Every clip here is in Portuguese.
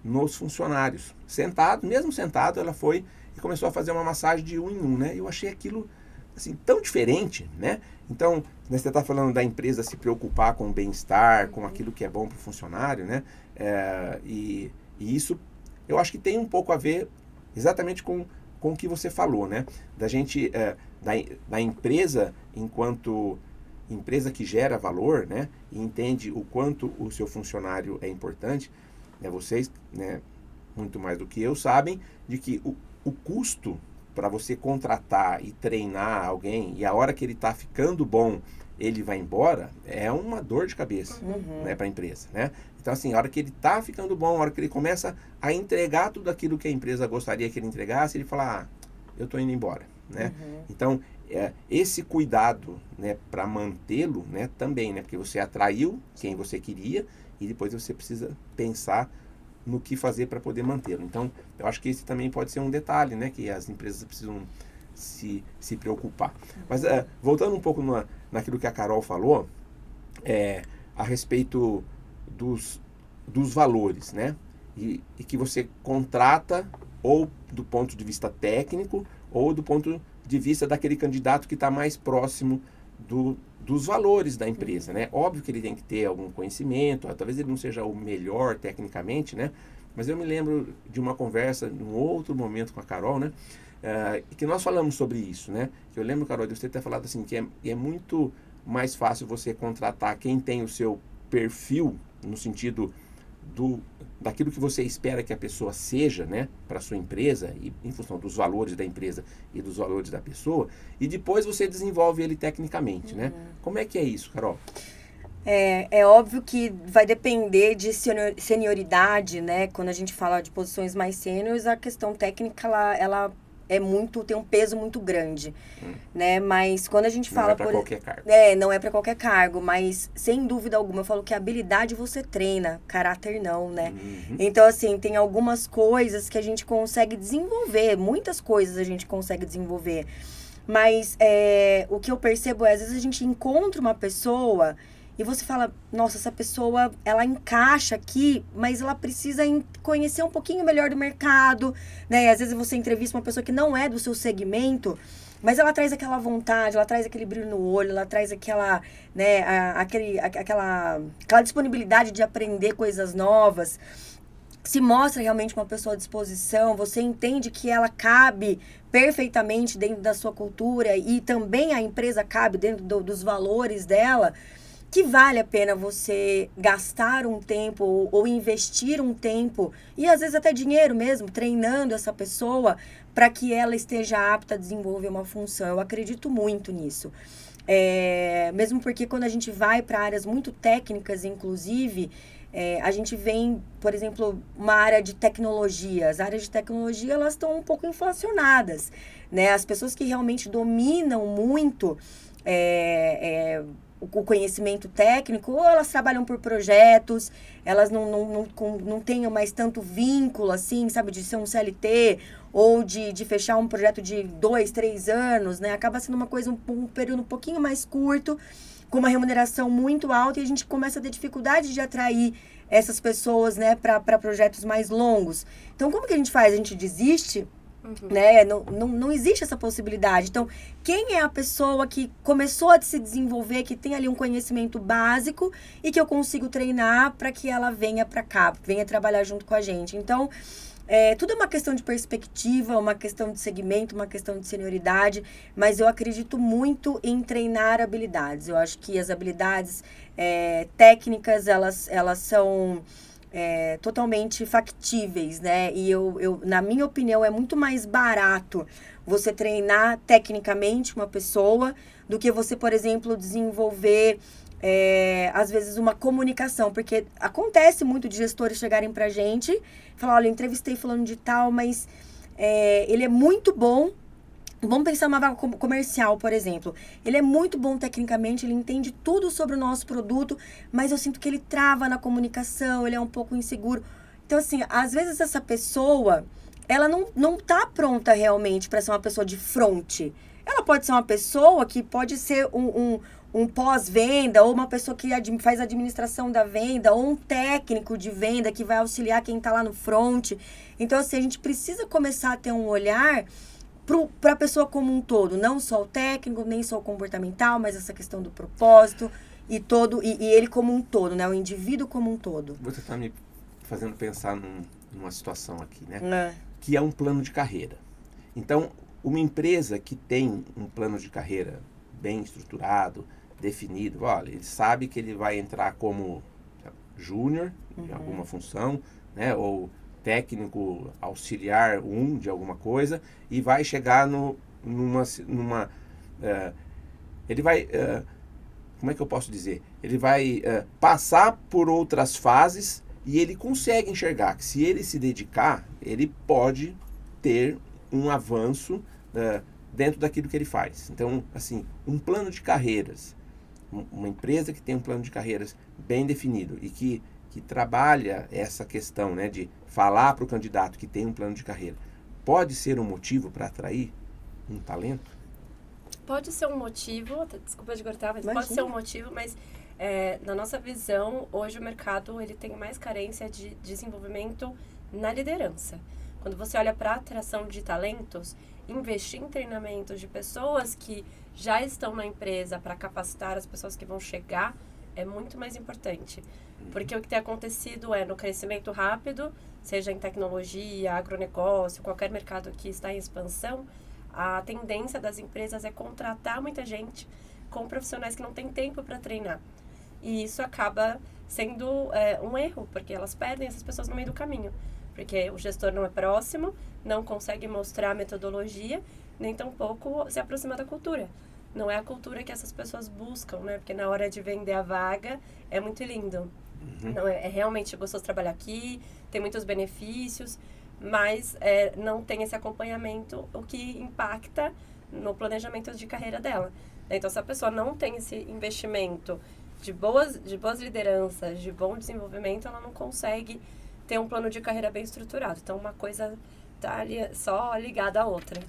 nos funcionários. Sentado, mesmo sentado, ela foi e começou a fazer uma massagem de um em um, né? Eu achei aquilo assim tão diferente, né? Então, né, você está falando da empresa se preocupar com o bem-estar, com aquilo que é bom para o funcionário, né? E isso, eu acho que tem um pouco a ver exatamente com o que você falou, né? Da gente, da empresa enquanto empresa que gera valor, né? E entende o quanto o seu funcionário é importante, né? Vocês, né, muito mais do que eu, sabem de que o custo para você contratar e treinar alguém e a hora que ele está ficando bom, ele vai embora, é uma dor de cabeça, né, para a empresa, né? Então, assim, a hora que ele está ficando bom, a hora que ele começa a entregar tudo aquilo que a empresa gostaria que ele entregasse, ele fala, eu estou indo embora, né? Então, esse cuidado, né, para mantê-lo, né, também, né, porque você atraiu quem você queria e depois você precisa pensar no que fazer para poder mantê-lo. Então, eu acho que esse também pode ser um detalhe, né, que as empresas precisam se preocupar. Mas, voltando um pouco naquilo que a Carol falou, a respeito dos valores, né, e que você contrata ou do ponto de vista técnico ou do ponto de vista daquele candidato que está mais próximo dos valores da empresa, né? Óbvio que ele tem que ter algum conhecimento, talvez ele não seja o melhor tecnicamente, né? Mas eu me lembro de uma conversa num outro momento com a Carol, né? Que nós falamos sobre isso, né? Eu lembro, Carol, de você ter falado assim, que é muito mais fácil você contratar quem tem o seu perfil, no sentido daquilo que você espera que a pessoa seja, né, para a sua empresa, e em função dos valores da empresa e dos valores da pessoa, e depois você desenvolve ele tecnicamente, né? Como é que é isso, Carol? É óbvio que vai depender de senioridade, né? Quando a gente fala de posições mais sêniores, a questão técnica, ela tem um peso muito grande, né? Mas quando a gente fala... Não é para qualquer cargo. Não é para qualquer cargo, mas sem dúvida alguma, eu falo que a habilidade você treina, caráter não, né? Então, assim, tem algumas coisas que a gente consegue desenvolver, muitas coisas a gente consegue desenvolver. Mas o que eu percebo às vezes a gente encontra uma pessoa... E você fala, nossa, essa pessoa, ela encaixa aqui, mas ela precisa conhecer um pouquinho melhor do mercado, né? E às vezes você entrevista uma pessoa que não é do seu segmento, mas ela traz aquela vontade, ela traz aquele brilho no olho, ela traz aquela, né, aquela disponibilidade de aprender coisas novas. Se mostra realmente uma pessoa à disposição, você entende que ela cabe perfeitamente dentro da sua cultura e também a empresa cabe dentro dos valores dela, que vale a pena você gastar um tempo ou investir um tempo, e às vezes até dinheiro mesmo, treinando essa pessoa para que ela esteja apta a desenvolver uma função. Eu acredito muito nisso. Mesmo porque quando a gente vai para áreas muito técnicas, inclusive, a gente vem, por exemplo, uma área de tecnologia. As áreas de tecnologia, elas estão um pouco inflacionadas, né? As pessoas que realmente dominam muito... o conhecimento técnico, ou elas trabalham por projetos, elas não tenham mais tanto vínculo, assim, sabe, de ser um CLT, ou de fechar um projeto de 2, 3 anos, né? Acaba sendo uma coisa, um período um pouquinho mais curto, com uma remuneração muito alta, e a gente começa a ter dificuldade de atrair essas pessoas, né, para projetos mais longos. Então, como que a gente faz? A gente desiste? Né? Não existe essa possibilidade. Então, quem é a pessoa que começou a se desenvolver, que tem ali um conhecimento básico e que eu consigo treinar para que ela venha para cá, venha trabalhar junto com a gente? Então, tudo é uma questão de perspectiva, uma questão de segmento, uma questão de senioridade, mas eu acredito muito em treinar habilidades. Eu acho que as habilidades técnicas, elas são... totalmente factíveis, né? E eu, na minha opinião, é muito mais barato você treinar tecnicamente uma pessoa do que você, por exemplo, desenvolver, às vezes, uma comunicação. Porque acontece muito de gestores chegarem pra gente e falar, olha, eu entrevistei falando de tal, mas ele é muito bom. Vamos pensar numa vaga comercial, por exemplo. Ele é muito bom tecnicamente, ele entende tudo sobre o nosso produto, mas eu sinto que ele trava na comunicação, ele é um pouco inseguro. Então, assim, às vezes essa pessoa, ela não tá pronta realmente para ser uma pessoa de front. Ela pode ser uma pessoa que pode ser um pós-venda, ou uma pessoa que faz administração da venda, ou um técnico de venda que vai auxiliar quem está lá no front. Então, assim, a gente precisa começar a ter um olhar para a pessoa como um todo, não só o técnico, nem só o comportamental, mas essa questão do propósito e ele como um todo, né? O indivíduo como um todo. Você está me fazendo pensar numa situação aqui, né? Que é um plano de carreira. Então, uma empresa que tem um plano de carreira bem estruturado, definido, olha, ele sabe que ele vai entrar como júnior em alguma função, né? Ou técnico auxiliar de alguma coisa, e vai chegar ele vai, como é que eu posso dizer? Ele vai passar por outras fases e ele consegue enxergar que se ele se dedicar, ele pode ter um avanço dentro daquilo que ele faz. Então, assim, um plano de carreiras, uma empresa que tem um plano de carreiras bem definido e que trabalha essa questão, né, de falar para o candidato que tem um plano de carreira, pode ser um motivo para atrair um talento? Pode ser um motivo, desculpa de cortar, mas Imagina. pode ser um motivo, mas na nossa visão, hoje o mercado ele tem mais carência de desenvolvimento na liderança. Quando você olha para a atração de talentos, investir em treinamentos de pessoas que já estão na empresa para capacitar as pessoas que vão chegar é muito mais importante. Porque o que tem acontecido no crescimento rápido, seja em tecnologia, agronegócio, qualquer mercado que está em expansão, a tendência das empresas é contratar muita gente com profissionais que não têm tempo para treinar. E isso acaba sendo um erro, porque elas perdem essas pessoas no meio do caminho. Porque o gestor não é próximo, não consegue mostrar a metodologia, nem tampouco se aproxima da cultura. Não é a cultura que essas pessoas buscam, né? Porque na hora de vender a vaga, é muito lindo. Não, é realmente gostoso trabalhar aqui, tem muitos benefícios, mas não tem esse acompanhamento, o que impacta no planejamento de carreira dela. Então, se a pessoa não tem esse investimento de boas lideranças, de bom desenvolvimento, ela não consegue ter um plano de carreira bem estruturado. Então, uma coisa está ali só ligada à outra.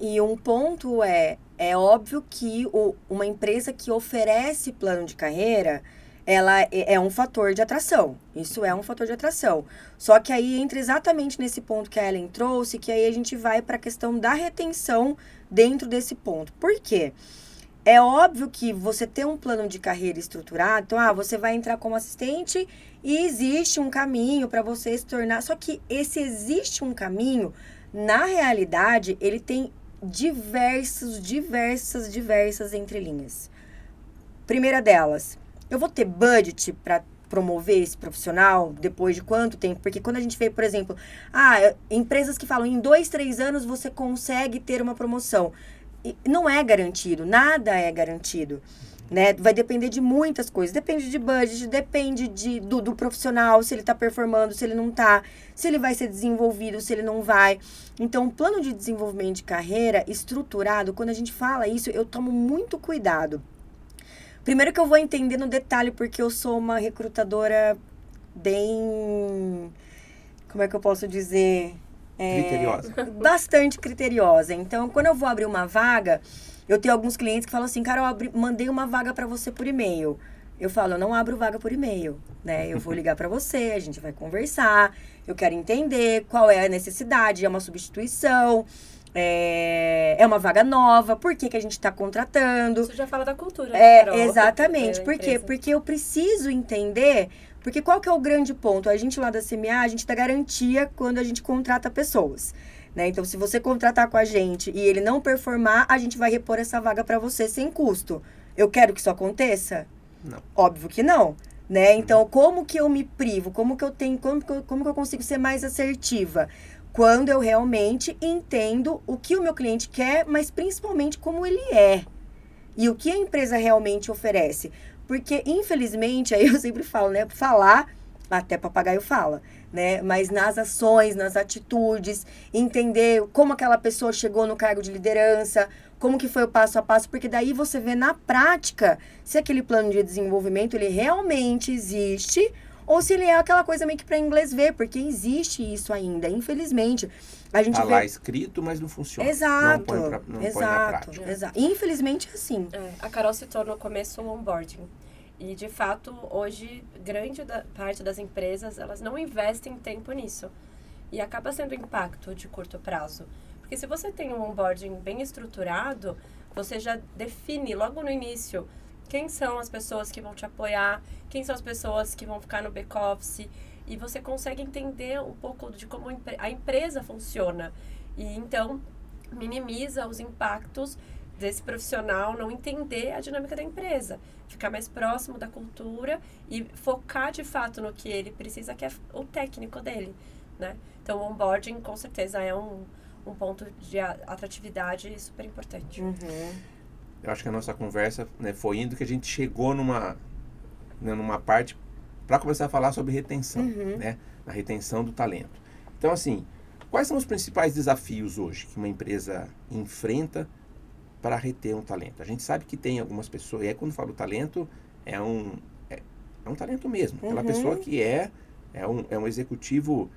E um ponto é óbvio que uma empresa que oferece plano de carreira, ela é um fator de atração. Isso é um fator de atração. Só que aí entra exatamente nesse ponto que a Ellen trouxe, que aí a gente vai para a questão da retenção dentro desse ponto. Por quê? É óbvio que você ter um plano de carreira estruturado, então, você vai entrar como assistente e existe um caminho para você se tornar... Só que existe um caminho, na realidade, ele tem diversas entrelinhas. Primeira delas, eu vou ter budget para promover esse profissional depois de quanto tempo? Porque quando a gente vê, por exemplo, empresas que falam em 2, 3 anos você consegue ter uma promoção. E não é garantido, nada é garantido, né? Vai depender de muitas coisas, depende de budget, depende do profissional, se ele está performando, se ele não está, se ele vai ser desenvolvido, se ele não vai. Então, o plano de desenvolvimento de carreira estruturado, quando a gente fala isso, eu tomo muito cuidado. Primeiro que eu vou entender no detalhe, porque eu sou uma recrutadora bem... Como é que eu posso dizer? Criteriosa. Bastante criteriosa. Então, quando eu vou abrir uma vaga, eu tenho alguns clientes que falam assim, cara, mandei uma vaga para você por e-mail. Eu falo, eu não abro vaga por e-mail, né? Eu vou ligar para você, a gente vai conversar, eu quero entender qual é a necessidade, é uma substituição, é uma vaga nova, por que a gente está contratando. Isso já fala da cultura, Carol, exatamente. Por quê? Porque eu preciso entender... Porque qual que é o grande ponto? A gente lá da CMA, a gente dá garantia quando a gente contrata pessoas, né? Então, se você contratar com a gente e ele não performar, a gente vai repor essa vaga para você sem custo. Eu quero que isso aconteça? Não. Óbvio que não, né? Então, como que eu me privo? Como que eu consigo ser mais assertiva? Quando eu realmente entendo o que o meu cliente quer, mas principalmente como ele é. E o que a empresa realmente oferece. Porque, infelizmente, aí eu sempre falo, né? Falar, até papagaio fala, né? Mas nas ações, nas atitudes, entender como aquela pessoa chegou no cargo de liderança, como que foi o passo a passo, porque daí você vê na prática se aquele plano de desenvolvimento, ele realmente existe ou se ele é aquela coisa meio que para inglês ver, porque existe isso ainda, infelizmente. A gente Tá vê... lá escrito, mas não funciona. Exato, Não põe na prática. exato. Infelizmente é assim. A Carol citou no começo o onboarding. E, de fato, hoje, parte das empresas, elas não investem tempo nisso. E acaba sendo impacto de curto prazo. Porque se você tem um onboarding bem estruturado, você já define logo no início quem são as pessoas que vão te apoiar, quem são as pessoas que vão ficar no back-office, e você consegue entender um pouco de como a empresa funciona. E, então, minimiza os impactos desse profissional não entender a dinâmica da empresa, ficar mais próximo da cultura e focar, de fato, no que ele precisa, que é o técnico dele, né? Então, o onboarding, com certeza, é um ponto de atratividade super importante. Eu acho que a nossa conversa, né, foi indo que a gente chegou numa parte para começar a falar sobre retenção, né? A retenção do talento. Então, assim, quais são os principais desafios hoje que uma empresa enfrenta para reter um talento? A gente sabe que tem algumas pessoas, e aí quando falo talento, é um talento mesmo. Aquela pessoa que é um executivo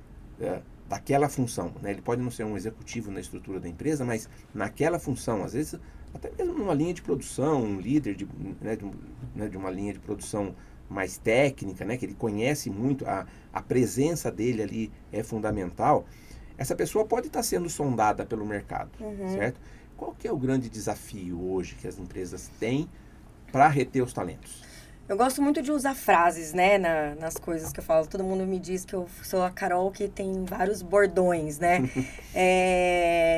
daquela função, né? Ele pode não ser um executivo na estrutura da empresa, mas naquela função, às vezes até mesmo numa linha de produção, um líder de uma linha de produção mais técnica, né? Que ele conhece muito, a presença dele ali é fundamental. Essa pessoa pode estar sendo sondada pelo mercado, certo? Qual que é o grande desafio hoje que as empresas têm para reter os talentos? Eu gosto muito de usar frases, né, nas coisas que eu falo. Todo mundo me diz que eu sou a Carol que tem vários bordões, né?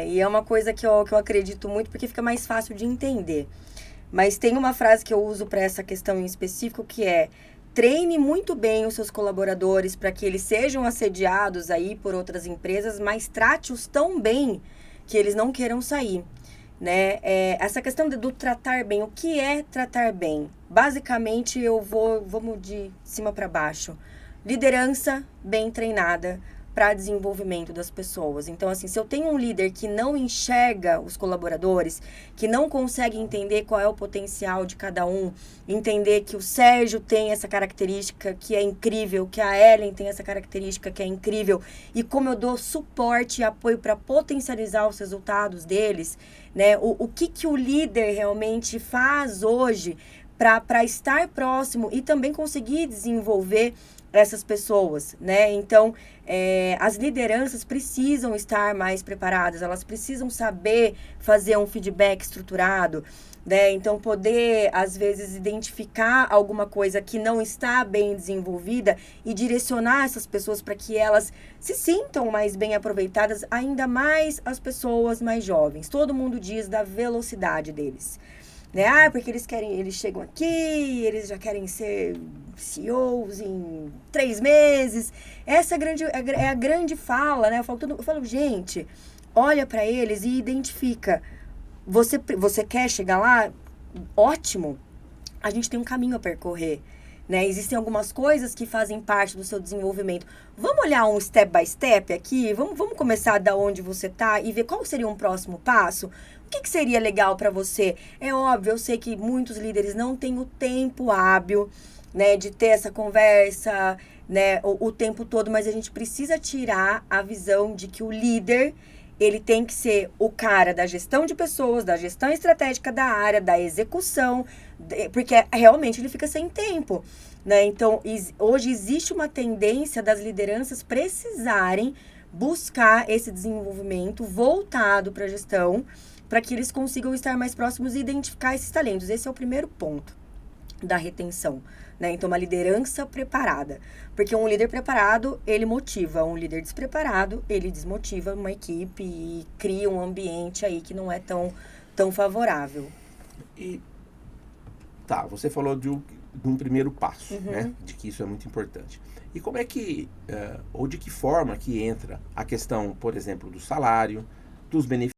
E é uma coisa que eu acredito muito porque fica mais fácil de entender. Mas tem uma frase que eu uso para essa questão em específico que é: treine muito bem os seus colaboradores para que eles sejam assediados aí por outras empresas, mas trate-os tão bem que eles não queiram sair. Né? Essa questão do tratar bem, o que é tratar bem? Basicamente, vamos de cima para baixo. Liderança bem treinada para desenvolvimento das pessoas. Então, assim, se eu tenho um líder que não enxerga os colaboradores, que não consegue entender qual é o potencial de cada um, entender que o Sérgio tem essa característica que é incrível, que a Ellen tem essa característica que é incrível, e como eu dou suporte e apoio para potencializar os resultados deles, né? O que o líder realmente faz hoje para estar próximo e também conseguir desenvolver essas pessoas, né? Então, as lideranças precisam estar mais preparadas, elas precisam saber fazer um feedback estruturado, né? Então, poder, às vezes, identificar alguma coisa que não está bem desenvolvida e direcionar essas pessoas para que elas se sintam mais bem aproveitadas, ainda mais as pessoas mais jovens. Todo mundo diz da velocidade deles. Né? Porque eles chegam aqui, eles já querem ser CEOs em 3 meses. Essa é a grande fala, né? Eu falo, gente, olha para eles e identifica. Você quer chegar lá? Ótimo. A gente tem um caminho a percorrer. Né? Existem algumas coisas que fazem parte do seu desenvolvimento. Vamos olhar um step by step aqui? Vamos começar da onde você está e ver qual seria um próximo passo? O que seria legal para você? É óbvio, eu sei que muitos líderes não têm o tempo hábil, né, de ter essa conversa, né, o tempo todo, mas a gente precisa tirar a visão de que o líder, ele tem que ser o cara da gestão de pessoas, da gestão estratégica da área, da execução, porque realmente ele fica sem tempo, né? Então, hoje existe uma tendência das lideranças precisarem buscar esse desenvolvimento voltado para a gestão, para que eles consigam estar mais próximos e identificar esses talentos. Esse é o primeiro ponto da retenção, né? Então, uma liderança preparada. Porque um líder preparado, ele motiva. Um líder despreparado, ele desmotiva uma equipe e cria um ambiente aí que não é tão favorável. E, você falou de um primeiro passo, né? De que isso é muito importante. E como é que, ou de que forma que entra a questão, por exemplo, do salário, dos benefícios